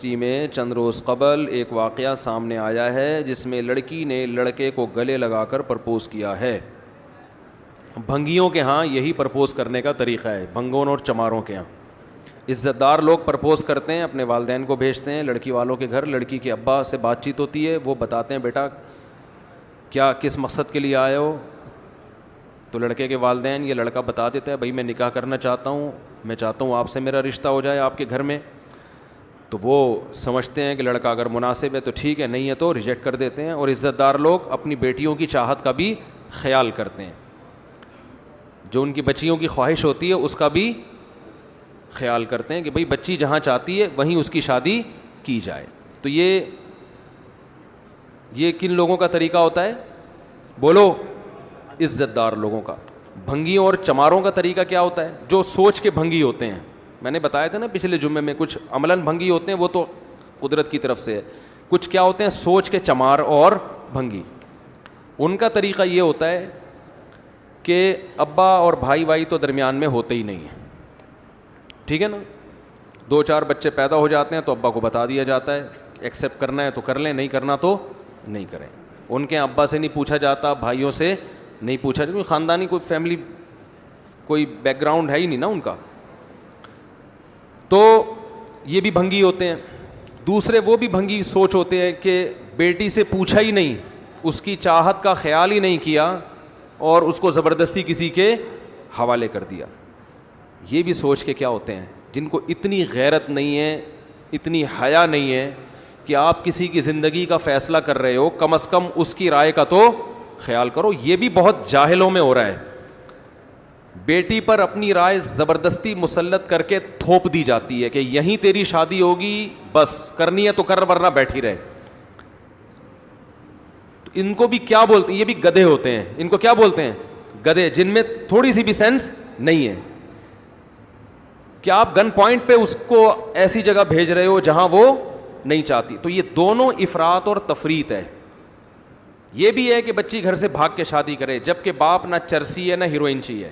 University میں چند روز قبل ایک واقعہ سامنے آیا ہے جس میں لڑکی نے لڑکے کو گلے لگا کر پرپوز کیا ہے. بھنگیوں کے ہاں یہی پرپوز کرنے کا طریقہ ہے, بھنگوں اور چماروں کے ہاں. عزت دار لوگ پرپوز کرتے ہیں, اپنے والدین کو بھیجتے ہیں لڑکی والوں کے گھر, لڑکی کے ابا سے بات چیت ہوتی ہے, وہ بتاتے ہیں بیٹا کیا کس مقصد کے لیے آئے ہو. تو لڑکے کے والدین, یہ لڑکا بتا دیتا ہے بھائی میں نکاح کرنا چاہتا ہوں, میں چاہتا ہوں آپ سے میرا رشتہ ہو جائے آپ کے گھر میں. تو وہ سمجھتے ہیں کہ لڑکا اگر مناسب ہے تو ٹھیک ہے, نہیں ہے تو ریجیکٹ کر دیتے ہیں. اور عزت دار لوگ اپنی بیٹیوں کی چاہت کا بھی خیال کرتے ہیں, جو ان کی بچیوں کی خواہش ہوتی ہے اس کا بھی خیال کرتے ہیں کہ بھئی بچی جہاں چاہتی ہے وہیں اس کی شادی کی جائے. تو یہ کن لوگوں کا طریقہ ہوتا ہے بولو؟ عزت دار لوگوں کا. بھنگیوں اور چماروں کا طریقہ کیا ہوتا ہے؟ جو سوچ کے بھنگی ہوتے ہیں. میں نے بتایا تھا نا پچھلے جمعے میں, کچھ عملاً بھنگی ہوتے ہیں وہ تو قدرت کی طرف سے ہے, کچھ کیا ہوتے ہیں سوچ کے چمار اور بھنگی. ان کا طریقہ یہ ہوتا ہے کہ ابا اور بھائی تو درمیان میں ہوتے ہی نہیں ہیں, ٹھیک ہے نا. 2-4 بچے پیدا ہو جاتے ہیں تو ابا کو بتا دیا جاتا ہے, ایکسیپٹ کرنا ہے تو کر لیں, نہیں کرنا تو نہیں کریں. ان کے ابا سے نہیں پوچھا جاتا, بھائیوں سے نہیں پوچھا جاتا, خاندانی کوئی فیملی کوئی بیک گراؤنڈ ہے ہی نہیں نا ان کا. تو یہ بھی بھنگی ہوتے ہیں. دوسرے وہ بھی بھنگی سوچ ہوتے ہیں کہ بیٹی سے پوچھا ہی نہیں, اس کی چاہت کا خیال ہی نہیں کیا اور اس کو زبردستی کسی کے حوالے کر دیا. یہ بھی سوچ کے کیا ہوتے ہیں جن کو اتنی غیرت نہیں ہے, اتنی حیا نہیں ہے کہ آپ کسی کی زندگی کا فیصلہ کر رہے ہو, کم از کم اس کی رائے کا تو خیال کرو. یہ بھی بہت جاہلوں میں ہو رہا ہے. بیٹی پر اپنی رائے زبردستی مسلط کر کے تھوپ دی جاتی ہے کہ یہیں تیری شادی ہوگی, بس کرنی ہے تو کر ورنہ بیٹھی رہے. تو ان کو بھی کیا بولتے ہیں, یہ بھی گدھے ہوتے ہیں. ان کو کیا بولتے ہیں؟ گدھے, جن میں تھوڑی سی بھی سینس نہیں ہے. کیا آپ گن پوائنٹ پہ اس کو ایسی جگہ بھیج رہے ہو جہاں وہ نہیں چاہتی. تو یہ دونوں افراط اور تفریط ہے. یہ بھی ہے کہ بچی گھر سے بھاگ کے شادی کرے, جبکہ باپ نہ چرسی ہے نہ ہیروئنچی ہے.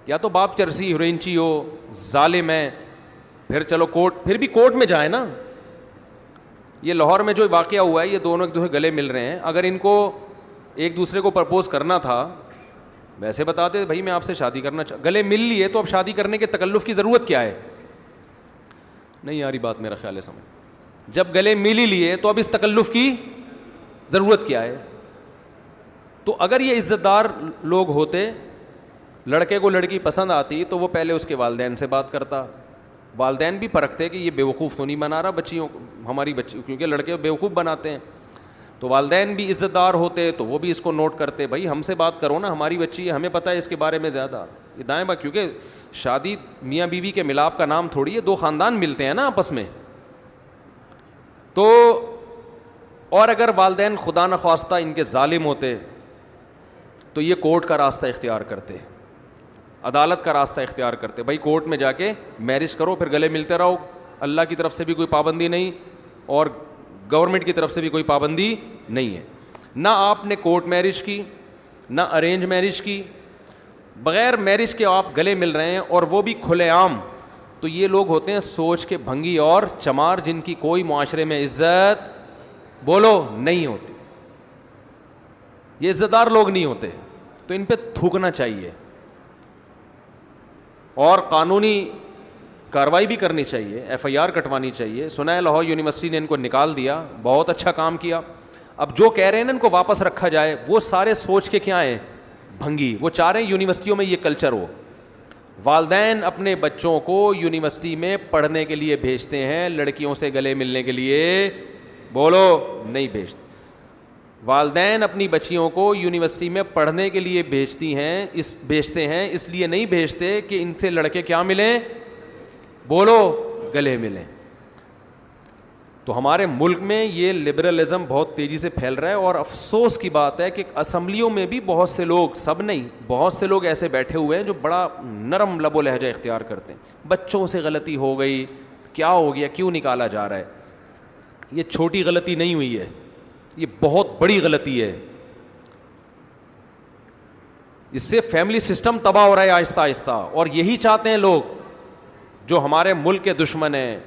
یا تو باپ چرسی ہیروئنچی ہو, ظالم ہے, پھر چلو کورٹ, پھر بھی کورٹ میں جائے نا. یہ لاہور میں جو واقعہ ہوا ہے, یہ دونوں ایک دوسرے گلے مل رہے ہیں. اگر ان کو ایک دوسرے کو پرپوز کرنا تھا ویسے بتاتے بھائی میں آپ سے شادی کرنا گلے مل لیے, تو اب شادی کرنے کے تکلف کی ضرورت کیا ہے؟ نہیں یاری بات میرا خیال ہے سمجھ. جب گلے مل ہی لیے تو اب اس تکلف کی ضرورت کیا ہے؟ تو اگر یہ عزت دار لوگ ہوتے, لڑکے کو لڑکی پسند آتی تو وہ پہلے اس کے والدین سے بات کرتا. والدین بھی پرکھتے کہ یہ بیوقوف تو نہیں بنا رہا بچیوں, ہماری بچی, کیونکہ لڑکے بیوقوف بناتے ہیں. تو والدین بھی عزت دار ہوتے تو وہ بھی اس کو نوٹ کرتے, بھائی ہم سے بات کرو نا, ہماری بچی ہے, ہمیں پتہ ہے اس کے بارے میں زیادہ. یہ دائیں بات, کیونکہ شادی میاں بیوی کے ملاپ کا نام تھوڑی ہے, 2 خاندان ملتے ہیں نا آپس میں. تو اور اگر والدین خدا نخواستہ ان کے ظالم ہوتے تو یہ کورٹ کا راستہ اختیار کرتے, عدالت کا راستہ اختیار کرتے. بھائی کورٹ میں جا کے میرج کرو, پھر گلے ملتے رہو, اللہ کی طرف سے بھی کوئی پابندی نہیں اور گورنمنٹ کی طرف سے بھی کوئی پابندی نہیں ہے. نہ آپ نے کورٹ میرج کی, نہ ارینج میرج کی, بغیر میرج کے آپ گلے مل رہے ہیں اور وہ بھی کھلے عام. تو یہ لوگ ہوتے ہیں سوچ کے بھنگی اور چمار, جن کی کوئی معاشرے میں عزت بولو نہیں ہوتی. یہ عزت دار لوگ نہیں ہوتے. تو ان پہ تھوکنا چاہیے اور قانونی کارروائی بھی کرنی چاہیے, FIR کٹوانی چاہیے. سنا ہے لاہور یونیورسٹی نے ان کو نکال دیا, بہت اچھا کام کیا. اب جو کہہ رہے ہیں نا ان کو واپس رکھا جائے, وہ سارے سوچ کے کیا ہیں بھنگی. وہ چاہ رہے ہیں یونیورسٹیوں میں یہ کلچر ہو. والدین اپنے بچوں کو یونیورسٹی میں پڑھنے کے لیے بھیجتے ہیں, لڑکیوں سے گلے ملنے کے لیے بولو نہیں بھیجتے. والدین اپنی بچیوں کو یونیورسٹی میں پڑھنے کے لیے بھیجتے ہیں, اس لیے نہیں بھیجتے کہ ان سے لڑکے کیا ملیں بولو گلے ملیں. تو ہمارے ملک میں یہ لبرلزم بہت تیزی سے پھیل رہا ہے, اور افسوس کی بات ہے کہ اسمبلیوں میں بھی بہت سے لوگ, سب نہیں, بہت سے لوگ ایسے بیٹھے ہوئے ہیں جو بڑا نرم لب و لہجہ اختیار کرتے ہیں. بچوں سے غلطی ہو گئی, کیا ہو گیا, کیوں نکالا جا رہا ہے؟ یہ چھوٹی غلطی نہیں ہوئی ہے, یہ بہت بڑی غلطی ہے. اس سے فیملی سسٹم تباہ ہو رہا ہے آہستہ آہستہ. اور یہی چاہتے ہیں لوگ جو ہمارے ملک کے دشمن ہیں,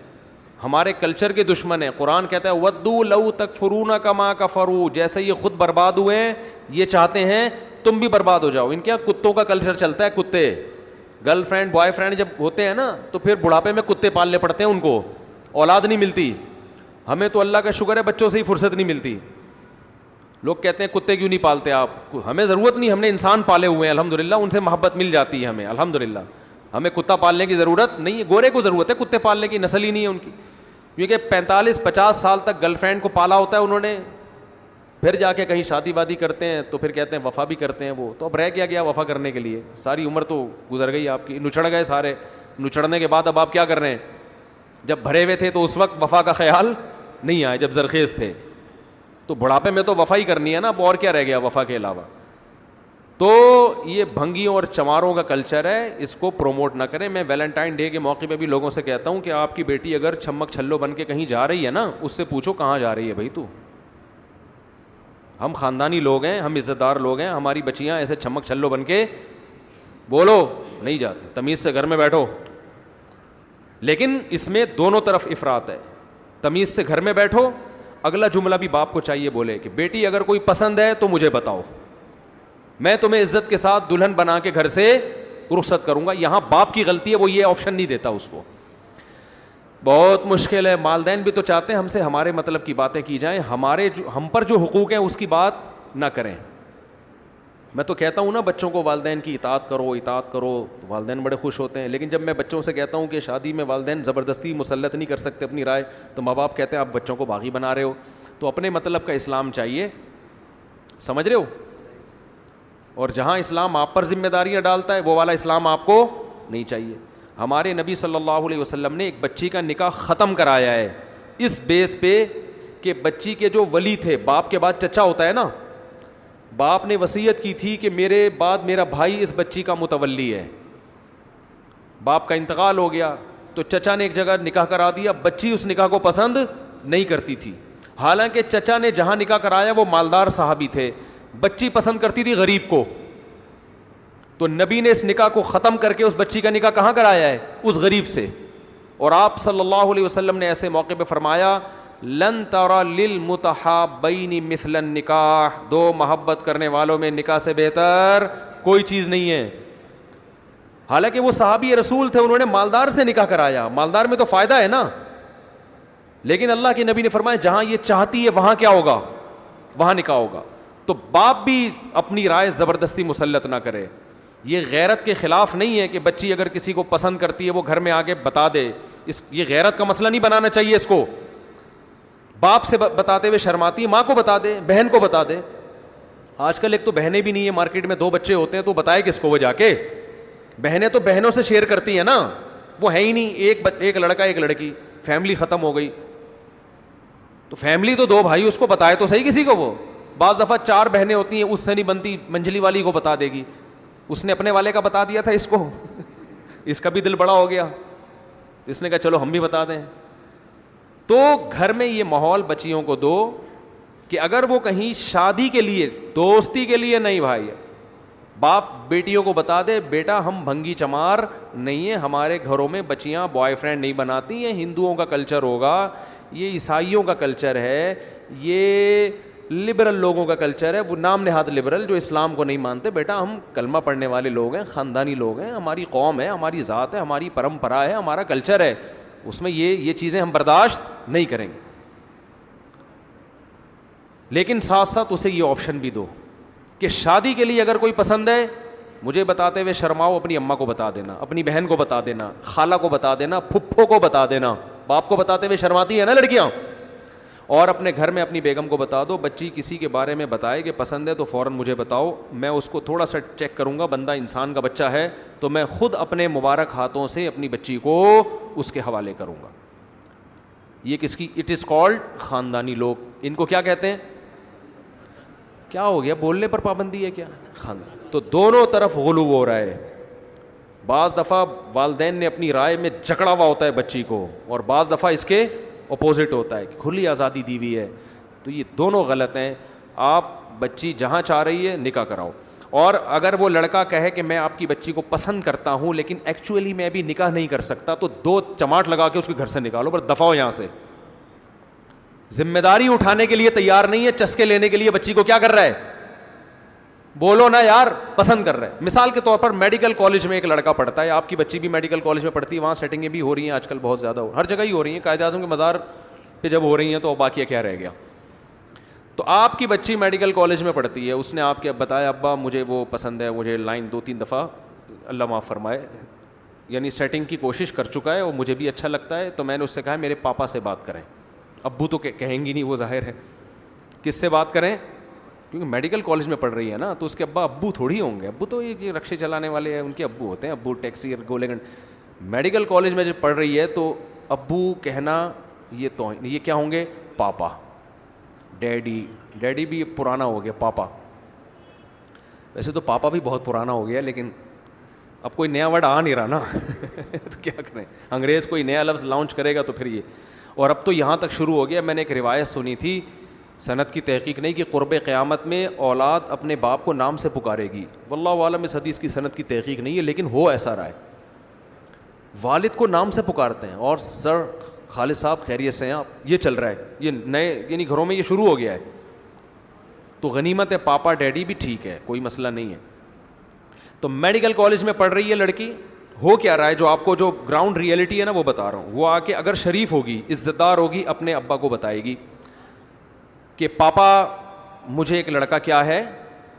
ہمارے کلچر کے دشمن ہیں. قرآن کہتا ہے ودو لو تکفرون کما کفروا, جیسے یہ خود برباد ہوئے ہیں یہ چاہتے ہیں تم بھی برباد ہو جاؤ. ان کے یہاں کتوں کا کلچر چلتا ہے. کتے گرل فرینڈ بوائے فرینڈ جب ہوتے ہیں نا تو پھر بڑھاپے میں کتے پالنے پڑتے ہیں, ان کو اولاد نہیں ملتی. ہمیں تو اللہ کا شکر ہے بچوں سے ہی فرصت نہیں ملتی. لوگ کہتے ہیں کتے کیوں نہیں پالتے آپ, ہمیں ضرورت نہیں, ہم نے انسان پالے ہوئے ہیں الحمدللہ, ان سے محبت مل جاتی ہے ہمیں الحمدللہ. ہمیں کتا پالنے کی ضرورت نہیں ہے. گورے کو ضرورت ہے کتے پالنے کی, نسل ہی نہیں ہے ان کی, کیونکہ 45-50 سال تک گرل فرینڈ کو پالا ہوتا ہے انہوں نے, پھر جا کے کہیں شادی وادی کرتے ہیں تو پھر کہتے ہیں وفا بھی کرتے ہیں وہ. تو اب رہ گیا وفا کرنے کے لیے, ساری عمر تو گزر گئی آپ کی, نچڑ گئے سارے. نچڑنے کے بعد اب آپ کیا کر رہے ہیں؟ جب بھرے ہوئے تھے تو اس وقت وفا کا خیال نہیں آیا, جب زرخیز تھے. تو بڑھاپے میں تو وفا ہی کرنی ہے نا, اب اور کیا رہ گیا وفا کے علاوہ. تو یہ بھنگیوں اور چماروں کا کلچر ہے, اس کو پروموٹ نہ کریں. میں ویلنٹائن ڈے کے موقع پہ بھی لوگوں سے کہتا ہوں کہ آپ کی بیٹی اگر چھمک چھلو بن کے کہیں جا رہی ہے نا, اس سے پوچھو کہاں جا رہی ہے بھائی تو. ہم خاندانی لوگ ہیں, ہم عزت دار لوگ ہیں, ہماری بچیاں ایسے چھمک چھلو بن کے بولو نہیں جاتی, تمیز سے گھر میں بیٹھو. لیکن اس میں دونوں طرف افراط ہے. تمیز سے گھر میں بیٹھو. اگلا جملہ بھی باپ کو چاہیے بولے کہ بیٹی اگر کوئی پسند ہے تو مجھے بتاؤ, میں تمہیں عزت کے ساتھ دلہن بنا کے گھر سے رخصت کروں گا. یہاں باپ کی غلطی ہے, وہ یہ آپشن نہیں دیتا اس کو. بہت مشکل ہے. والدین بھی تو چاہتے ہیں ہم سے ہمارے مطلب کی باتیں کی جائیں, ہم پر جو حقوق ہیں اس کی بات نہ کریں. میں تو کہتا ہوں نا بچوں کو والدین کی اطاعت کرو, والدین بڑے خوش ہوتے ہیں. لیکن جب میں بچوں سے کہتا ہوں کہ شادی میں والدین زبردستی مسلط نہیں کر سکتے اپنی رائے, تو ماں باپ کہتے ہیں آپ بچوں کو باغی بنا رہے ہو. تو اپنے مطلب کا اسلام چاہیے, سمجھ رہے ہو. اور جہاں اسلام آپ پر ذمہ داریاں ڈالتا ہے وہ والا اسلام آپ کو نہیں چاہیے. ہمارے نبی صلی اللہ علیہ وسلم نے ایک بچی کا نکاح ختم کرایا ہے اس بیس پہ کہ بچی کے جو ولی تھے, باپ کے بعد چچا ہوتا ہے نا, باپ نے وصیت کی تھی کہ میرے بعد میرا بھائی اس بچی کا متولی ہے. باپ کا انتقال ہو گیا تو چچا نے ایک جگہ نکاح کرا دیا. بچی اس نکاح کو پسند نہیں کرتی تھی, حالانکہ چچا نے جہاں نکاح کرایا وہ مالدار صحابی تھے. بچی پسند کرتی تھی غریب کو, تو نبی نے اس نکاح کو ختم کر کے اس بچی کا نکاح کہاں کرایا ہے؟ اس غریب سے. اور آپ صلی اللہ علیہ وسلم نے ایسے موقع پہ فرمایا لن ترى للمتحابین مثل النکاح, دو محبت کرنے والوں میں نکاح سے بہتر کوئی چیز نہیں ہے. حالانکہ وہ صحابی رسول تھے, انہوں نے مالدار سے نکاح کرایا, مالدار میں تو فائدہ ہے نا. لیکن اللہ کے نبی نے فرمایا جہاں یہ چاہتی ہے وہاں کیا ہوگا؟ وہاں نکاح ہوگا. تو باپ بھی اپنی رائے زبردستی مسلط نہ کرے. یہ غیرت کے خلاف نہیں ہے کہ بچی اگر کسی کو پسند کرتی ہے وہ گھر میں آ کے بتا دے, یہ غیرت کا مسئلہ نہیں بنانا چاہیے اس کو. باپ سے بتاتے ہوئے شرماتی ہے, ماں کو بتا دے, بہن کو بتا دے. آج کل ایک تو بہنیں بھی نہیں ہے مارکیٹ میں, 2 بچے ہوتے ہیں تو بتائے کس کو وہ جا کے. بہنیں تو بہنوں سے شیئر کرتی ہیں نا, وہ ہے ہی نہیں, ایک لڑکا ایک لڑکی, فیملی ختم ہو گئی. تو فیملی تو 2 بھائی, اس کو بتائے تو صحیح کسی کو. وہ بعض دفعہ 4 بہنیں ہوتی ہیں, اس سے نہیں بنتی, منجلی والی کو بتا دے گی. اس نے اپنے والے کا بتا دیا تھا اس کو, اس کا بھی دل بڑا ہو گیا, تو اس نے کہا چلو ہم بھی بتا دیں. تو گھر میں یہ ماحول بچیوں کو دو کہ اگر وہ کہیں شادی کے لیے, دوستی کے لیے نہیں بھائی, باپ بیٹیوں کو بتا دے بیٹا ہم بھنگی چمار نہیں ہیں, ہمارے گھروں میں بچیاں بوائے فرینڈ نہیں بناتی ہیں. ہندوؤں کا کلچر ہوگا, یہ عیسائیوں کا کلچر ہے, یہ لبرل لوگوں کا کلچر ہے, وہ نام نہاد لبرل جو اسلام کو نہیں مانتے. بیٹا ہم کلمہ پڑھنے والے لوگ ہیں, خاندانی لوگ ہیں, ہماری قوم ہے, ہماری ذات ہے, ہماری پرمپرا ہے, ہمارا کلچر ہے, اس میں یہ چیزیں ہم برداشت نہیں کریں گے. لیکن ساتھ ساتھ اسے یہ آپشن بھی دو کہ شادی کے لیے اگر کوئی پسند ہے مجھے بتاتے ہوئے شرماؤ, اپنی اماں کو بتا دینا, اپنی بہن کو بتا دینا, خالہ کو بتا دینا, پھپھو کو بتا دینا. باپ کو بتاتے ہوئے شرماتی ہیں نا لڑکیاں. اور اپنے گھر میں اپنی بیگم کو بتا دو, بچی کسی کے بارے میں بتائے کہ پسند ہے تو فوراً مجھے بتاؤ, میں اس کو تھوڑا سا چیک کروں گا, بندہ انسان کا بچہ ہے تو میں خود اپنے مبارک ہاتھوں سے اپنی بچی کو اس کے حوالے کروں گا. یہ کس کی؟ اٹ از کالڈ خاندانی لوگ. ان کو کیا کہتے ہیں؟ کیا ہو گیا, بولنے پر پابندی ہے کیا؟ خاندان. تو دونوں طرف غلو ہو رہا ہے. بعض دفعہ والدین نے اپنی رائے میں جکڑا ہوا ہوتا ہے بچی کو, اور بعض دفعہ اس کے اپوزٹ ہوتا ہے کہ کھلی آزادی دی ہوئی ہے. تو یہ دونوں غلط ہیں. آپ بچی جہاں چاہ رہی ہے نکاح کراؤ. اور اگر وہ لڑکا کہے کہ میں آپ کی بچی کو پسند کرتا ہوں لیکن ایکچولی میں ابھی نکاح نہیں کر سکتا, تو 2 چماٹ لگا کے اس کے گھر سے نکالو, پر دفع ہو یہاں سے. ذمہ داری اٹھانے کے لیے تیار نہیں ہے, چسکے لینے کے لیے بچی کو کیا کر رہا ہے, بولو نا یار, پسند کر رہا ہے. مثال کے طور پر میڈیکل کالج میں ایک لڑکا پڑھتا ہے, آپ کی بچی بھی میڈیکل کالج میں پڑھتی ہے, وہاں سیٹنگیں بھی ہو رہی ہیں آج کل بہت زیادہ, ہر جگہ ہی ہو رہی ہیں, قائد اعظم کے مزار پہ جب ہو رہی ہیں تو باقی کیا رہ گیا. تو آپ کی بچی میڈیکل کالج میں پڑھتی ہے, اس نے آپ کے بتایا ابا مجھے وہ پسند ہے, مجھے لائن 2-3 دفعہ اللہ معاف فرمائے یعنی سیٹنگ کی کوشش کر چکا ہے اور مجھے بھی اچھا لگتا ہے, تو میں نے اس سے کہا میرے پاپا سے بات کریں. ابو تو کہیں گی نہیں, وہ ظاہر ہے, کس سے بات کریں, کیونکہ میڈیکل کالج میں پڑھ رہی ہے نا, تو اس کے ابو تھوڑی ہوں گے, ابو تو یہ رکشے چلانے والے ہیں, ان کے ابو ہوتے ہیں, ابو ٹیکسی گولے گنڈ. میڈیکل کالج میں جب پڑھ رہی ہے تو ابو کہنا یہ تو یہ کیا ہوں گے, پاپا. ڈیڈی بھی پرانا ہو گیا, پاپا. ویسے تو پاپا بھی بہت پرانا ہو گیا, لیکن اب کوئی نیا ورڈ آ نہیں رہا نا تو کیا کریں, انگریز کوئی نیا لفظ لانچ کرے گا تو پھر یہ. اور اب تو یہاں تک شروع ہو گیا, میں نے ایک روایت سنی تھی, سند کی تحقیق نہیں, کہ قرب قیامت میں اولاد اپنے باپ کو نام سے پکارے گی. واللہ عالم اس حدیث کی سند کی تحقیق نہیں ہے, لیکن ہو ایسا رہا ہے, والد کو نام سے پکارتے ہیں. اور سر خالد صاحب خیریت سے ہیں آپ, یہ چل رہا ہے, یہ نئے یعنی گھروں میں یہ شروع ہو گیا ہے. تو غنیمت ہے, پاپا ڈیڈی بھی ٹھیک ہے, کوئی مسئلہ نہیں ہے. تو میڈیکل کالج میں پڑھ رہی ہے لڑکی, ہو کیا رہا ہے, جو آپ کو جو گراؤنڈ ریئلٹی ہے نا وہ بتا رہا ہوں. وہ آ کے اگر شریف ہوگی, عزت دار ہوگی, اپنے ابا کو بتائے گی کہ پاپا مجھے ایک لڑکا کیا ہے,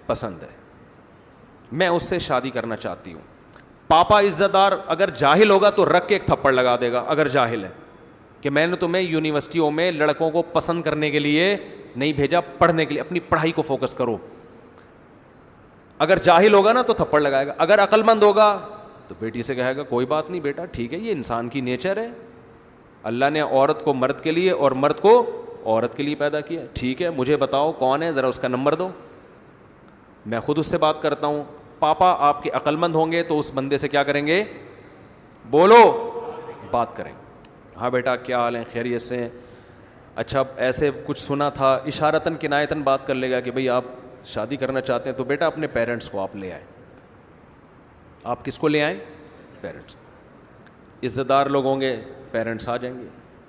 پسند ہے, میں اس سے شادی کرنا چاہتی ہوں. پاپا عزت دار اگر جاہل ہوگا تو رکھ کے ایک تھپڑ لگا دے گا, اگر جاہل ہے, کہ میں نے تمہیں یونیورسٹیوں میں لڑکوں کو پسند کرنے کے لیے نہیں بھیجا, پڑھنے کے لیے, اپنی پڑھائی کو فوکس کرو. اگر جاہل ہوگا نا تو تھپڑ لگائے گا, اگر عقل مند ہوگا تو بیٹی سے کہے گا کوئی بات نہیں بیٹا, ٹھیک ہے, یہ انسان کی نیچر ہے, اللہ نے عورت کو مرد کے لیے اور مرد کو عورت کے لیے پیدا کیا, ٹھیک ہے, مجھے بتاؤ کون ہے, ذرا اس کا نمبر دو, میں خود اس سے بات کرتا ہوں. پاپا آپ کے عقل مند ہوں گے تو اس بندے سے کیا کریں گے, بولو, بات کریں. ہاں بیٹا کیا حال ہے, خیریت سے ہیں, اچھا ایسے کچھ سنا تھا, اشارتاً کنایتاً بات کر لے گا کہ بھئی آپ شادی کرنا چاہتے ہیں, تو بیٹا اپنے پیرنٹس کو آپ لے آئیں. آپ کس کو لے آئیں, پیرنٹس. عزت دار لوگ ہوں گے, پیرنٹس آ جائیں گے,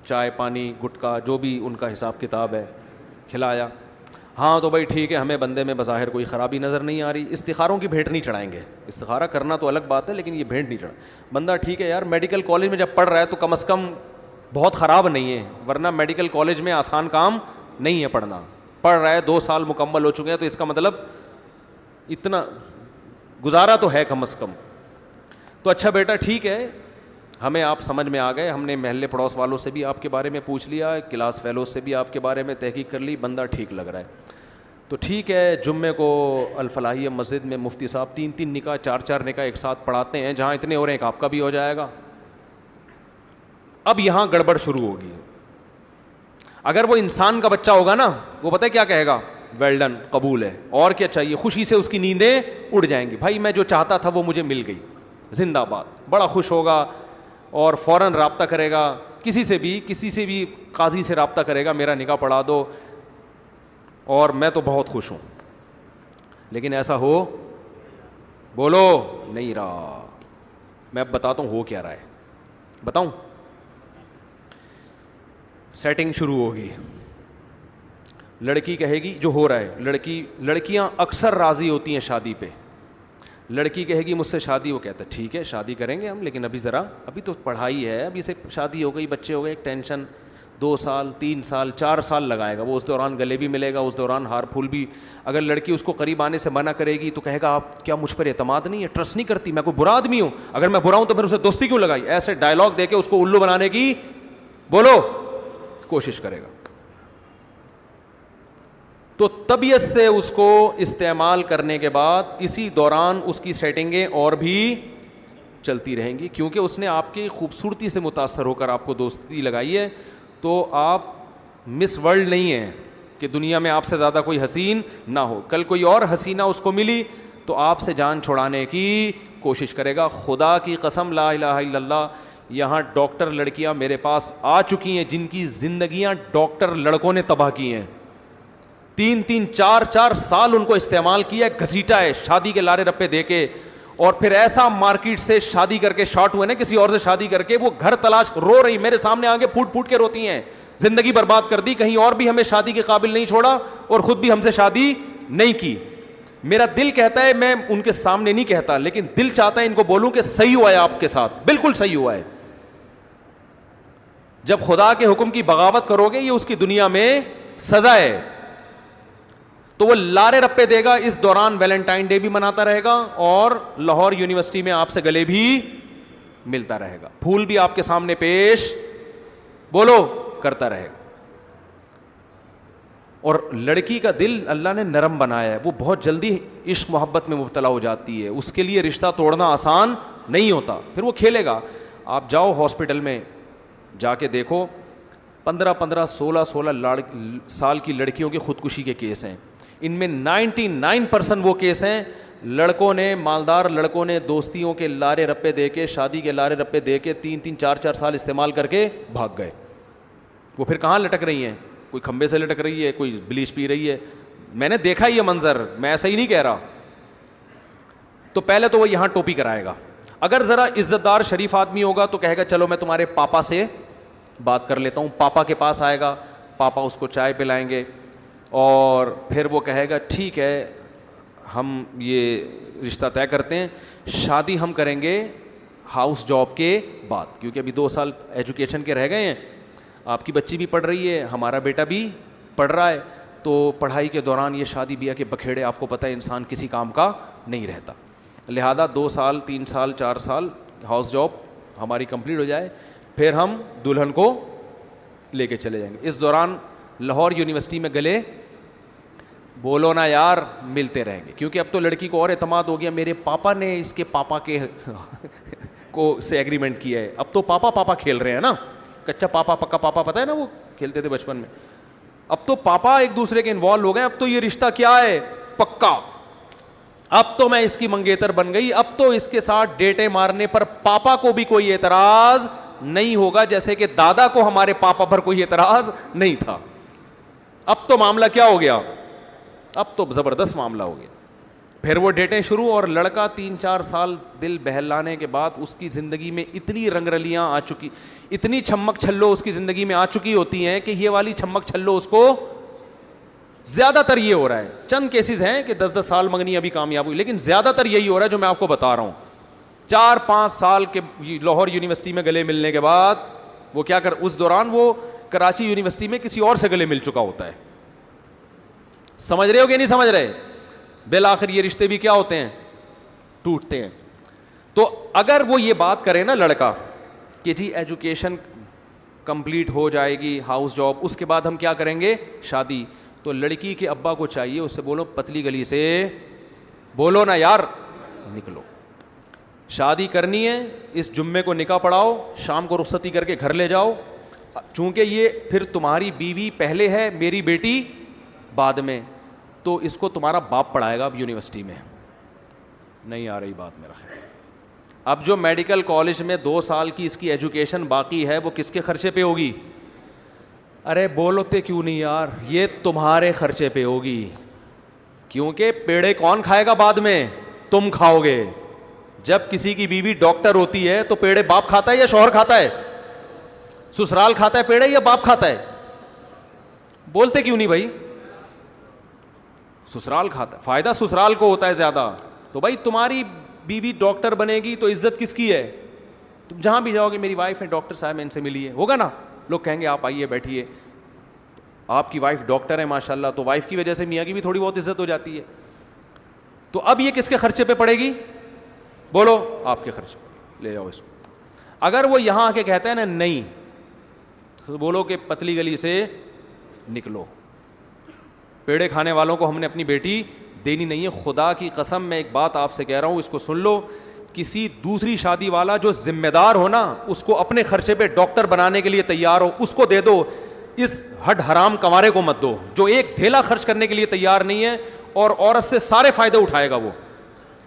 چائے پانی گٹکا جو بھی ان کا حساب کتاب ہے کھلایا. ہاں تو بھائی ٹھیک ہے, ہمیں بندے میں بظاہر کوئی خرابی نظر نہیں آ رہی, استخاروں کی بھیٹ نہیں چڑھائیں گے, استخارہ کرنا تو الگ بات ہے لیکن یہ بھیٹ نہیں چڑھا. بندہ ٹھیک ہے یار, میڈیکل کالج میں جب پڑھ رہا ہے تو کم از کم بہت خراب نہیں ہے, ورنہ میڈیکل کالج میں آسان کام نہیں ہے پڑھنا. پڑھ رہا ہے, 2 سال مکمل ہو چکے ہیں, تو اس کا مطلب اتنا گزارا تو ہے کم از کم. تو اچھا بیٹا ٹھیک ہے, ہمیں آپ سمجھ میں آ گئے, ہم نے محلے پڑوس والوں سے بھی آپ کے بارے میں پوچھ لیا, کلاس فیلوز سے بھی آپ کے بارے میں تحقیق کر لی, بندہ ٹھیک لگ رہا ہے. تو ٹھیک ہے, جمعے کو الفلاحیہ مسجد میں مفتی صاحب 3 نکاح 4 نکاح ایک ساتھ پڑھاتے ہیں, جہاں اتنے ہو رہے ہیں آپ کا بھی ہو جائے گا. اب یہاں گڑبڑ شروع ہوگی. اگر وہ انسان کا بچہ ہوگا نا, وہ پتہ ہے کیا کہے گا, ویل ڈن, قبول ہے, اور کیا چاہیے, خوشی سے اس کی نیندیں اڑ جائیں گی, بھائی میں جو چاہتا تھا وہ مجھے مل گئی, زندہ باد, بڑا خوش ہوگا اور فوراً رابطہ کرے گا, کسی سے بھی قاضی سے رابطہ کرے گا, میرا نکاح پڑھا دو, اور میں تو بہت خوش ہوں. لیکن ایسا ہو, بولو, نہیں رہا. میں اب بتاتا ہوں ہو کیا رہا ہے, بتاؤں. سیٹنگ شروع ہوگی, لڑکی کہے گی جو ہو رہا ہے, لڑکیاں اکثر راضی ہوتی ہیں شادی پہ. لڑکی کہے گی مجھ سے شادی, وہ کہتا ہے ٹھیک ہے شادی کریں گے ہم, لیکن ابھی تو پڑھائی ہے, ابھی سے شادی ہو گئی, بچے ہو گئے, ایک ٹینشن, 2 سال 3 سال 4 سال لگائے گا وہ, اس دوران گلے بھی ملے گا, اس دوران ہار پھول بھی. اگر لڑکی اس کو قریب آنے سے منع کرے گی تو کہے گا آپ کیا مجھ پر اعتماد نہیں ہے, ٹرسٹ نہیں کرتی, میں کوئی برا آدمی ہوں, اگر میں برا ہوں تو پھر اسے دوستی کیوں لگائی. ایسے ڈائلاگ دے کے اس کو الو بنانے کی, بولو, کوشش کرے گا. تو طبیعت سے اس کو استعمال کرنے کے بعد اسی دوران اس کی سیٹنگیں اور بھی چلتی رہیں گی, کیونکہ اس نے آپ کی خوبصورتی سے متاثر ہو کر آپ کو دوستی لگائی ہے. تو آپ مس ورلڈ نہیں ہیں کہ دنیا میں آپ سے زیادہ کوئی حسین نہ ہو. کل کوئی اور حسینہ اس کو ملی تو آپ سے جان چھڑانے کی کوشش کرے گا. خدا کی قسم, لا الہ الا اللہ, یہاں ڈاکٹر لڑکیاں میرے پاس آ چکی ہیں جن کی زندگیاں ڈاکٹر لڑکوں نے تباہ کی ہیں. 3 4 سال ان کو استعمال کیا ہے, گھسیٹا ہے شادی کے لارے رپے دے کے, اور پھر ایسا مارکیٹ سے شادی کر کے شارٹ ہوئے نا, کسی اور سے شادی کر کے, وہ گھر تلاش رو رہی, میرے سامنے آگے پھوٹ پھوٹ کے روتی ہیں, زندگی برباد کر دی, کہیں اور بھی ہمیں شادی کے قابل نہیں چھوڑا اور خود بھی ہم سے شادی نہیں کی. میرا دل کہتا ہے, میں ان کے سامنے نہیں کہتا, لیکن دل چاہتا ہے ان کو بولوں کہ صحیح ہوا ہے آپ کے ساتھ, بالکل صحیح ہوا ہے. جب خدا کے حکم کی بغاوت کرو گے, یہ اس کی دنیا میں سزا ہے. تو وہ لارے رپے دے گا, اس دوران ویلنٹائن ڈے بھی مناتا رہے گا اور لاہور یونیورسٹی میں آپ سے گلے بھی ملتا رہے گا, پھول بھی آپ کے سامنے پیش بولو کرتا رہے گا. اور لڑکی کا دل اللہ نے نرم بنایا ہے, وہ بہت جلدی عشق محبت میں مبتلا ہو جاتی ہے, اس کے لیے رشتہ توڑنا آسان نہیں ہوتا. پھر وہ کھیلے گا. آپ جاؤ ہاسپٹل میں جا کے دیکھو, 15 16 سال کی لڑکیوں کی خودکشی کے کیس ہیں. ان میں 99% وہ کیس ہیں لڑکوں نے, مالدار لڑکوں نے دوستیوں کے لارے رپے دے کے, شادی کے لارے رپے دے کے 3 4 سال استعمال کر کے بھاگ گئے. وہ پھر کہاں لٹک رہی ہیں, کوئی کھمبے سے لٹک رہی ہے, کوئی بلیچ پی رہی ہے. میں نے دیکھا یہ منظر, میں ایسا ہی نہیں کہہ رہا. تو پہلے تو وہ یہاں ٹوپی کرائے گا. اگر ذرا عزت دار شریف آدمی ہوگا تو کہے گا چلو میں تمہارے پاپا سے بات کر لیتا ہوں. پاپا کے پاس آئے گا, پاپا اس کو چائے پلائیں گے, اور پھر وہ کہے گا ٹھیک ہے ہم یہ رشتہ طے کرتے ہیں, شادی ہم کریں گے ہاؤس جاب کے بعد, کیونکہ ابھی 2 سال ایجوکیشن کے رہ گئے ہیں. آپ کی بچی بھی پڑھ رہی ہے, ہمارا بیٹا بھی پڑھ رہا ہے, تو پڑھائی کے دوران یہ شادی بیاہ کے بکھیڑے آپ کو پتہ ہے انسان کسی کام کا نہیں رہتا. لہذا 2 سال 3 سال 4 سال ہاؤس جاب ہماری کمپلیٹ ہو جائے, پھر ہم دلہن کو لے کے چلے جائیں گے. اس دوران لاہور یونیورسٹی میں گلے بولو نا یار ملتے رہیں گے, کیونکہ اب تو لڑکی کو اور اعتماد ہو گیا, میرے پاپا نے اس کے پاپا کے کو سے ایگریمنٹ کیا ہے. اب تو پاپا کھیل رہے ہیں نا, کچا پاپا پکا پاپا, پتہ ہے نا وہ کھیلتے تھے بچپن میں. اب تو پاپا ایک دوسرے کے انوالو ہو گئے, اب تو یہ رشتہ کیا ہے پکا. اب تو میں اس کی منگیتر بن گئی, اب تو اس کے ساتھ ڈیٹے مارنے پر پاپا کو بھی کوئی اعتراض نہیں ہوگا, جیسے کہ دادا کو ہمارے پاپا پر کوئی اعتراض نہیں تھا. اب تو معاملہ کیا ہو گیا, اب تو زبردست معاملہ ہو گیا. پھر وہ ڈیٹیں شروع, اور لڑکا 3 4 سال دل بہلانے کے بعد اس کی زندگی میں اتنی رنگ رلیاں آ چکی, اتنی چھمک چھلو اس کی زندگی میں آ چکی ہوتی ہیں کہ یہ والی چھمک چھلو اس کو زیادہ تر یہ ہو رہا ہے. چند کیسز ہیں کہ 10 سال منگنی ابھی کامیاب ہوئی, لیکن زیادہ تر یہی ہو رہا ہے جو میں آپ کو بتا رہا ہوں. 4 5 سال کے لاہور یونیورسٹی میں گلے ملنے کے بعد وہ کیا کر, اس دوران وہ کراچی یونیورسٹی میں کسی اور سے گلے مل چکا ہوتا ہے. سمجھ رہے ہو کہ نہیں سمجھ رہے؟ بالآخر یہ رشتے بھی کیا ہوتے ہیں, ٹوٹتے ہیں. تو اگر وہ یہ بات کرے نا لڑکا کہ جی ایجوکیشن کمپلیٹ ہو جائے گی, ہاؤس جاب, اس کے بعد ہم کیا کریں گے شادی, تو لڑکی کے ابا کو چاہیے اس سے بولو پتلی گلی سے بولو نا یار نکلو, شادی کرنی ہے, اس جمعے کو نکاح پڑھاؤ, شام کو رخصتی کر کے گھر لے جاؤ, چونکہ یہ پھر تمہاری بیوی پہلے ہے, میری بیٹی بعد میں, تو اس کو تمہارا باپ پڑھائے گا اب یونیورسٹی میں. نہیں آ رہی بات میرا خیال. اب جو میڈیکل کالج میں 2 سال کی اس کی ایجوکیشن باقی ہے وہ کس کے خرچے پہ ہوگی؟ ارے بولتے کیوں نہیں یار, یہ تمہارے خرچے پہ ہوگی, کیونکہ پیڑے کون کھائے گا بعد میں, تم کھاؤ گے. جب کسی کی بیوی ڈاکٹر ہوتی ہے تو پیڑے باپ کھاتا ہے یا شوہر کھاتا ہے؟ سسرال کھاتا ہے پیڑے یا باپ کھاتا ہے؟ بولتے کیوں نہیں بھائی؟ سسرال کھاتا ہے, فائدہ سسرال کو ہوتا ہے زیادہ. تو بھائی تمہاری بیوی ڈاکٹر بنے گی تو عزت کس کی ہے؟ تم جہاں بھی جاؤ گے میری وائف ہے ڈاکٹر صاحب, ان سے ملیے, ہوگا نا, لوگ کہیں گے آپ آئیے بیٹھیے, آپ کی وائف ڈاکٹر ہے ماشاءاللہ, تو وائف کی وجہ سے میاں کی بھی تھوڑی بہت عزت ہو جاتی ہے. تو اب یہ کس کے خرچے پہ پڑے گی؟ بولو آپ کے خرچے لے جاؤ اس کو. اگر وہ یہاں آ کے کہتا ہے نا نہیں, تو بولو کہ پتلی گلی سے نکلو, پیڑے کھانے والوں کو ہم نے اپنی بیٹی دینی نہیں ہے. خدا کی قسم میں ایک بات آپ سے کہہ رہا ہوں, اس کو سن لو, کسی دوسری شادی والا جو ذمہ دار ہو نا, اس کو اپنے خرچے پہ ڈاکٹر بنانے کے لیے تیار ہو, اس کو دے دو. اس ہڈ حرام کنوارے کو مت دو جو ایک دھیلا خرچ کرنے کے لیے تیار نہیں ہے, اور عورت سے سارے فائدے اٹھائے گا وہ.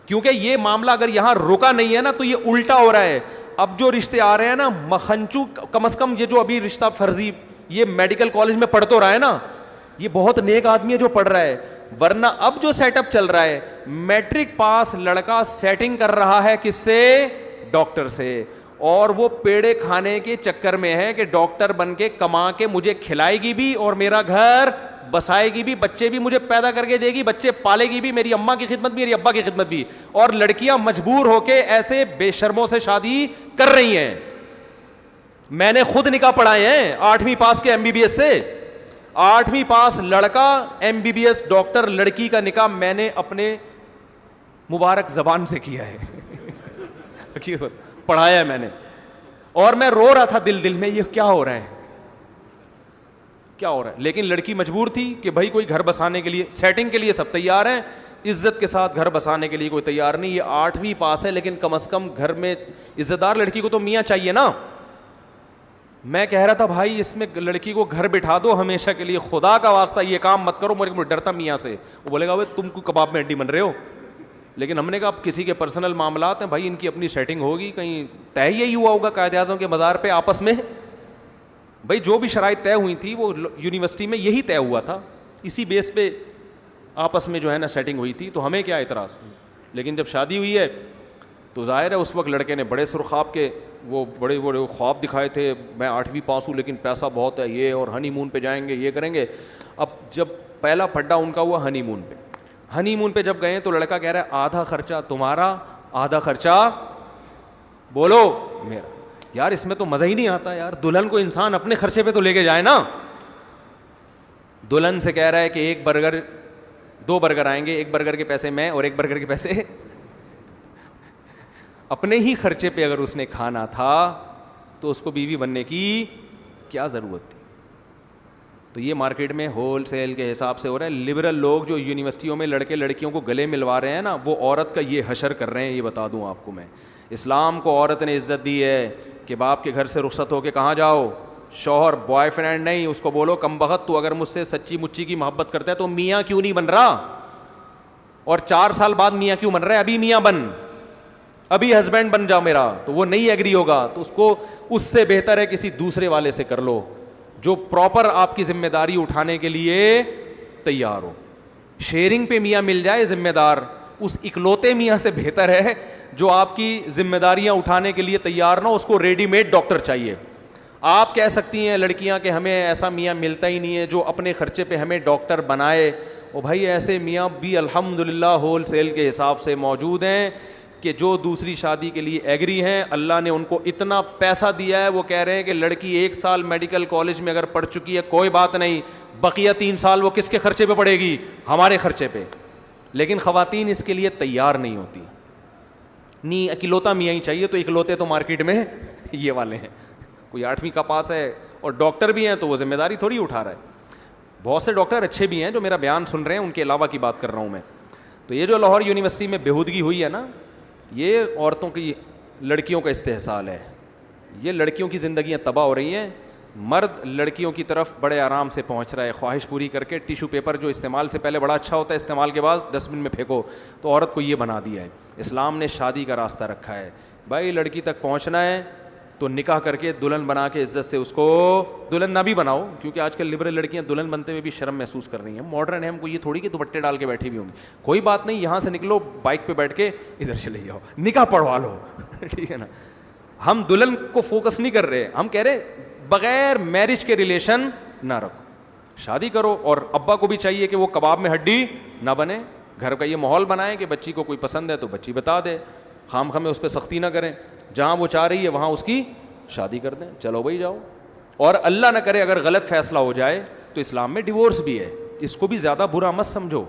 کیونکہ یہ معاملہ اگر یہاں رکا نہیں ہے نا تو یہ الٹا ہو رہا ہے. اب جو رشتے آ رہے ہیں نا مکھنچو, کم از کم یہ جو ابھی رشتہ فرضی یہ میڈیکل کالج میں پڑھ تو رہا ہے نا, یہ بہت نیک آدمی ہے جو پڑھ رہا ہے. ورنہ اب جو سیٹ اپ چل رہا ہے, میٹرک پاس لڑکا سیٹنگ کر رہا ہے کس سے؟ ڈاکٹر سے, اور وہ پیڑے کھانے کے چکر میں ہے کہ ڈاکٹر بن کے کما کے مجھے کھلائے گی بھی اور میرا گھر بسائے گی بھی, بچے بھی مجھے پیدا کر کے دے گی, بچے پالے گی بھی, میری اماں کی خدمت بھی, میری ابا کی خدمت بھی. اور لڑکیاں مجبور ہو کے ایسے بے شرموں سے شادی کر رہی ہیں. میں نے خود نکاح پڑھائے ہیں 8ویں پاس کے MBBS سے. 8ویں پاس لڑکا MBBS ڈاکٹر, لڑکی کا نکاح میں نے اپنے مبارک زبان سے کیا ہے پڑھایا ہے میں نے. اور میں رو رہا تھا دل میں, یہ کیا ہو رہا ہے, کیا ہو رہا ہے. لیکن لڑکی مجبور تھی کہ بھائی کوئی گھر بسانے کے لیے, سیٹنگ کے لیے سب تیار ہیں, عزت کے ساتھ گھر بسانے کے لیے کوئی تیار نہیں. یہ 8ویں پاس ہے لیکن کم از کم گھر میں عزت دار لڑکی کو تو میاں چاہیے نا. میں کہہ رہا تھا بھائی اس میں لڑکی کو گھر بٹھا دو ہمیشہ کے لیے, خدا کا واسطہ یہ کام مت کرو. مجھے ڈرتا میاں سے, وہ بولے گا بھائی تم کو کباب میں ہڈی بن رہے ہو. لیکن ہم نے کہا اب کسی کے پرسنل معاملات ہیں بھائی, ان کی اپنی سیٹنگ ہوگی, کہیں طے یہی ہوا ہوگا قائد اعظم کے مزار پہ آپس میں. بھائی جو بھی شرائط طے ہوئی تھی وہ یونیورسٹی میں یہی طے ہوا تھا, اسی بیس پہ آپس میں جو ہے نا سیٹنگ ہوئی تھی, تو ہمیں کیا اعتراض. لیکن جب شادی ہوئی ہے تو ظاہر ہے اس وقت لڑکے نے بڑے سرخاب کے وہ بڑے بڑے خواب دکھائے تھے, میں 8ویں پاس ہوں لیکن پیسہ بہت ہے یہ, اور ہنی مون پہ جائیں گے, یہ کریں گے. اب جب پہلا پھڈا ان کا ہوا ہنی مون پہ, ہنی مون پہ جب گئے تو لڑکا کہہ رہا ہے آدھا خرچہ تمہارا آدھا خرچہ بولو میرا. یار اس میں تو مزہ ہی نہیں آتا یار, دلہن کو انسان اپنے خرچے پہ تو لے کے جائے نا. دلہن سے کہہ رہا ہے کہ ایک برگر 2 برگر آئیں گے, ایک برگر کے پیسے میں اور ایک برگر کے پیسے اپنے ہی خرچے پہ. اگر اس نے کھانا تھا تو اس کو بیوی بننے کی کیا ضرورت تھی. تو یہ مارکیٹ میں ہول سیل کے حساب سے ہو رہا ہے. لبرل لوگ جو یونیورسٹیوں میں لڑکے لڑکیوں کو گلے ملوا رہے ہیں نا, وہ عورت کا یہ حشر کر رہے ہیں. یہ بتا دوں آپ کو میں, اسلام کو عورت نے عزت دی ہے کہ باپ کے گھر سے رخصت ہو کے کہاں جاؤ, شوہر بوائے فرینڈ نہیں. اس کو بولو کم بخت تو اگر مجھ سے سچی مچی کی محبت کرتا ہے تو میاں کیوں نہیں بن رہا, اور 4 سال بعد میاں کیوں بن رہا ہے, ابھی میاں بن, ابھی ہسبینڈ بن جا میرا. تو وہ نہیں ایگری ہوگا تو اس کو, اس سے بہتر ہے کسی دوسرے والے سے کر لو جو پراپر آپ کی ذمہ داری اٹھانے کے لیے تیار ہو. شیئرنگ پہ میاں مل جائے ذمہ دار, اس اکلوتے میاں سے بہتر ہے جو آپ کی ذمہ داریاں اٹھانے کے لیے تیار نہ ہو. اس کو ریڈی میڈ ڈاکٹر چاہیے. آپ کہہ سکتی ہیں لڑکیاں کہ ہمیں ایسا میاں ملتا ہی نہیں ہے جو اپنے خرچے پہ ہمیں ڈاکٹر بنائے. او بھائی ایسے میاں بھی الحمدللہ ہول سیل کے حساب سے موجود ہیں کہ جو دوسری شادی کے لیے ایگری ہیں. اللہ نے ان کو اتنا پیسہ دیا ہے, وہ کہہ رہے ہیں کہ لڑکی 1 سال میڈیکل کالج میں اگر پڑھ چکی ہے کوئی بات نہیں, بقیہ 3 سال وہ کس کے خرچے پہ پڑے گی, ہمارے خرچے پہ. لیکن خواتین اس کے لیے تیار نہیں ہوتی. نہیں اکلوتا میاں ہی چاہیے, تو اکلوتے تو مارکیٹ میں یہ والے ہیں. کوئی 8ویں کا پاس ہے اور ڈاکٹر بھی ہیں تو وہ ذمہ داری تھوڑی اٹھا رہا ہے. بہت سے ڈاکٹر اچھے بھی ہیں جو میرا بیان سن رہے ہیں, ان کے علاوہ کی بات کر رہا ہوں میں. تو یہ جو لاہور یونیورسٹی میں بےہودگی ہوئی ہے نا, یہ عورتوں کی, لڑکیوں کا استحصال ہے. یہ لڑکیوں کی زندگیاں تباہ ہو رہی ہیں. مرد لڑکیوں کی طرف بڑے آرام سے پہنچ رہا ہے, خواہش پوری کر کے. ٹیشو پیپر جو استعمال سے پہلے بڑا اچھا ہوتا ہے, استعمال کے بعد ڈسٹ بن میں پھینکو, تو عورت کو یہ بنا دیا ہے. اسلام نے شادی کا راستہ رکھا ہے. بھائی لڑکی تک پہنچنا ہے تو نکاح کر کے دلہن بنا کے عزت سے اس کو دلہن نہ بھی بناؤ, کیونکہ آج کل لبرل لڑکیاں دلہن بنتے ہوئے بھی شرم محسوس کر رہی ہیں. ماڈرن ہے, ہم کو یہ تھوڑی کہ دوپٹے ڈال کے بیٹھی ہوئی ہوں گی. کوئی بات نہیں, یہاں سے نکلو بائک پہ بیٹھ کے ادھر چلے جاؤ, نکاح پڑھوا لو ٹھیک ہے نا. ہم دلہن کو فوکس نہیں کر رہے, ہم کہہ رہے بغیر میرج کے ریلیشن نہ رکھو, شادی کرو. اور ابا کو بھی چاہیے کہ وہ کباب میں ہڈی نہ بنے. گھر کا یہ ماحول بنائیں کہ بچی کو کوئی پسند ہے تو بچی بتا دے, خام خامے اس پہ سختی نہ کریں. جہاں وہ چاہ رہی ہے وہاں اس کی شادی کر دیں, چلو بھائی جاؤ. اور اللہ نہ کرے اگر غلط فیصلہ ہو جائے تو اسلام میں ڈیورس بھی ہے, اس کو بھی زیادہ برا مت سمجھو.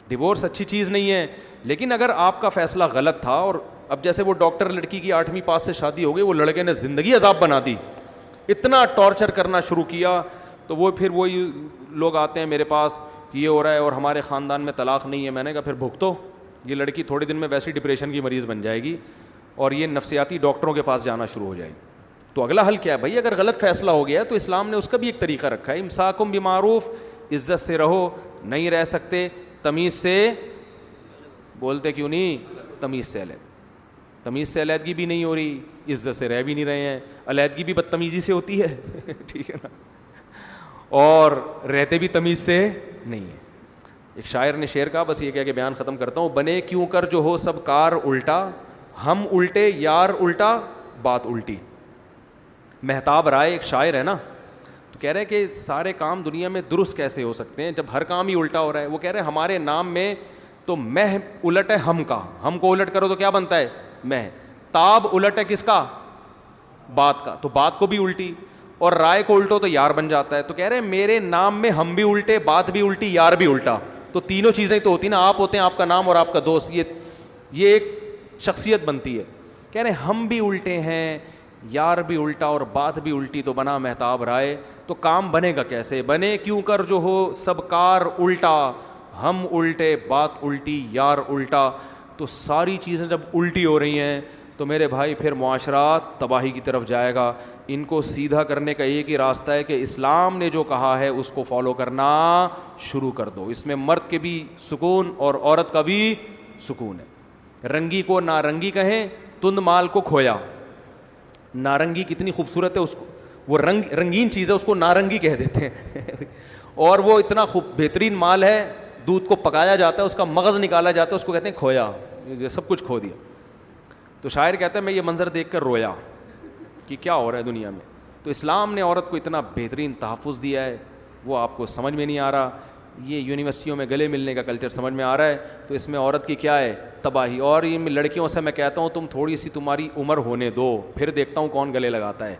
ڈیورس اچھی چیز نہیں ہے, لیکن اگر آپ کا فیصلہ غلط تھا, اور اب جیسے وہ ڈاکٹر لڑکی کی 8ویں پاس سے شادی ہو گئی, وہ لڑکے نے زندگی عذاب بنا دی, اتنا ٹارچر کرنا شروع کیا, تو وہ پھر وہی لوگ آتے ہیں میرے پاس, یہ ہو رہا ہے اور ہمارے خاندان میں طلاق نہیں ہے. میں نے کہا پھر بھگتو, یہ لڑکی تھوڑے دن میں ویسی ڈپریشن کی مریض بن جائے گی اور یہ نفسیاتی ڈاکٹروں کے پاس جانا شروع ہو جائے گی. تو اگلا حل کیا ہے بھائی, اگر غلط فیصلہ ہو گیا تو اسلام نے اس کا بھی ایک طریقہ رکھا ہے. امساکم بمعروف, عزت سے رہو. نہیں رہ سکتے تمیز سے, بولتے کیوں نہیں, تمیز سے علیحدہ. تمیز سے علیحدگی بھی نہیں ہو رہی, عزت سے رہ بھی نہیں رہے ہیں. علیحدگی بھی بدتمیزی سے ہوتی ہے ٹھیک ہے نا. اور رہتے بھی تمیز سے نہیں ہیں. ایک شاعر نے شعر کہا, بس یہ کہہ کے بیان ختم کرتا ہوں, بنے کیوں کر جو ہو سب کار الٹا, ہم الٹے یار الٹا بات الٹی. مہتاب رائے ایک شاعر ہے نا, تو کہہ رہے کہ سارے کام دنیا میں درست کیسے ہو سکتے ہیں جب ہر کام ہی الٹا ہو رہا ہے. وہ کہہ رہے ہمارے نام میں تو مہ الٹ ہے ہم کا, ہم کو الٹ کرو تو کیا بنتا ہے مہ. تاب الٹ ہے کس کا, بات کا, تو بات کو بھی الٹی, اور رائے کو الٹو تو یار بن جاتا ہے. تو کہہ رہے میرے نام میں ہم بھی الٹے, بات بھی الٹی, یار بھی الٹا, تو تینوں چیزیں تو ہوتی نا. آپ ہوتے ہیں آپ کا نام اور آپ کا دوست, یہ ایک شخصیت بنتی ہے. کہہ رہے ہم بھی الٹے ہیں, یار بھی الٹا اور بات بھی الٹی, تو بنا مہتاب رائے. تو کام بنے گا کیسے, بنے کیوں کر جو ہو سب کار الٹا, ہم الٹے بات الٹی یار الٹا. تو ساری چیزیں جب الٹی ہو رہی ہیں تو میرے بھائی پھر معاشرات تباہی کی طرف جائے گا. ان کو سیدھا کرنے کا ایک ہی راستہ ہے کہ اسلام نے جو کہا ہے اس کو فالو کرنا شروع کر دو. اس میں مرد کے بھی سکون اور عورت کا بھی سکون ہے. رنگی کو نارنگی کہیں, تند مال کو کھویا. نارنگی کتنی خوبصورت ہے, اس کو وہ رنگین چیز ہے, اس کو نارنگی کہہ دیتے ہیں. اور وہ اتنا بہترین مال ہے, دودھ کو پکایا جاتا ہے, اس کا مغز نکالا جاتا ہے, اس کو کہتے ہیں کھویا. سب کچھ کھو دیا. تو شاعر کہتا ہے میں یہ منظر دیکھ کر رویا کہ کیا ہو رہا ہے دنیا میں. تو اسلام نے عورت کو اتنا بہترین تحفظ دیا ہے, وہ آپ کو سمجھ میں نہیں آ رہا. یہ یونیورسٹیوں میں گلے ملنے کا کلچر سمجھ میں آ رہا ہے, تو اس میں عورت کی کیا ہے تباہی. اور یہ لڑکیوں سے میں کہتا ہوں تم تھوڑی سی تمہاری عمر ہونے دو, پھر دیکھتا ہوں کون گلے لگاتا ہے.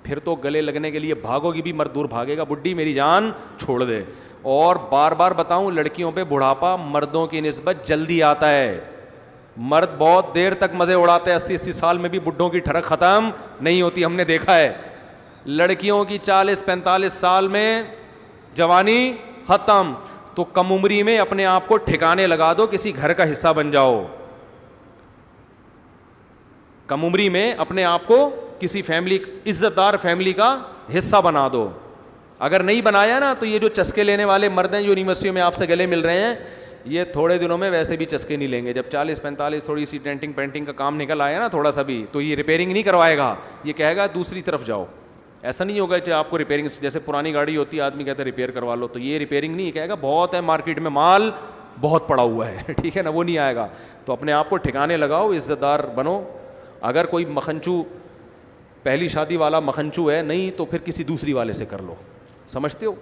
پھر تو گلے لگنے کے لیے بھاگو گی بھی, مرد دور بھاگے گا, بڈھی میری جان چھوڑ دے. اور بار بار بتاؤں, لڑکیوں پہ بڑھاپا مردوں کی نسبت جلدی آتا ہے. مرد بہت دیر تک مزے اڑاتے ہیں, 80 سال میں بھی بڈھوں کی ٹھڑک ختم نہیں ہوتی, ہم نے دیکھا ہے. لڑکیوں کی 40-45 سال میں جوانی ختم. تو کم عمری میں اپنے آپ کو ٹھکانے لگا دو, کسی گھر کا حصہ بن جاؤ. کم عمری میں اپنے آپ کو کسی فیملی, عزت دار فیملی کا حصہ بنا دو. اگر نہیں بنایا نا تو یہ جو چسکے لینے والے مرد ہیں جو یونیورسٹیوں میں آپ سے گلے مل رہے ہیں, یہ تھوڑے دنوں میں ویسے بھی چسکے نہیں لیں گے. جب 40-45 تھوڑی سی ڈینٹنگ پینٹنگ کا کام نکل آیا نا تھوڑا سا بھی, تو یہ ریپیئرنگ نہیں کروائے گا, یہ کہے گا دوسری طرف جاؤ. ایسا نہیں ہوگا کہ آپ کو ریپیئرنگ, جیسے پرانی گاڑی ہوتی ہے آدمی کہتا ہے ریپیئر کروا لو, تو یہ ریپیئرنگ نہیں, کہے گا بہت ہے مارکیٹ میں مال بہت پڑا ہوا ہے, ٹھیک ہے نا, وہ نہیں آئے گا. تو اپنے آپ کو ٹھکانے لگاؤ, عزت دار بنو. اگر کوئی مکھنچو پہلی شادی والا مکھنچو ہے نہیں, تو پھر کسی دوسری والے سے کر لو. سمجھتے ہو,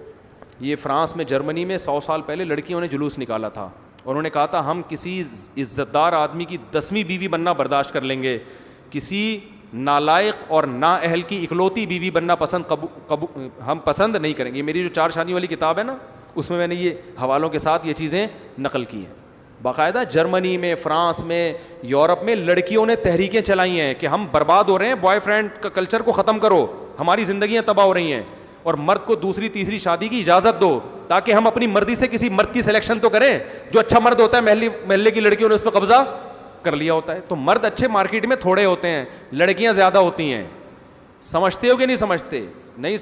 یہ فرانس میں جرمنی میں 100 سال پہلے لڑکیوں نے جلوس نکالا تھا. انہوں نے کہا تھا ہم کسی عزت دار آدمی کی 10ویں بیوی بننا برداشت کر لیں گے, کسی نالائق اور نااہل کی اکلوتی بیوی بننا ہم پسند نہیں کریں گے. میری جو 4 شادی والی کتاب ہے نا, اس میں نے یہ حوالوں کے ساتھ یہ چیزیں نقل کی ہیں. باقاعدہ جرمنی میں, فرانس میں, یورپ میں لڑکیوں نے تحریکیں چلائی ہیں کہ ہم برباد ہو رہے ہیں, بوائے فرینڈ کا کلچر کو ختم کرو, ہماری زندگیاں تباہ ہو رہی ہیں, اور مرد کو دوسری تیسری شادی کی اجازت دو, تاکہ ہم اپنی مرضی سے کسی مرد کی سلیکشن تو کریں. جو اچھا مرد ہوتا ہے محلے کی لڑکیوں نے اس پہ قبضہ کر لیا ہوتا ہے. تو مرد اچھے مارکیٹ میں تھوڑے ہوتے ہیں, لڑکیاں زیادہ ہوتی ہیں. سمجھتے ہو کہ نہیں سمجھتے؟ نہیں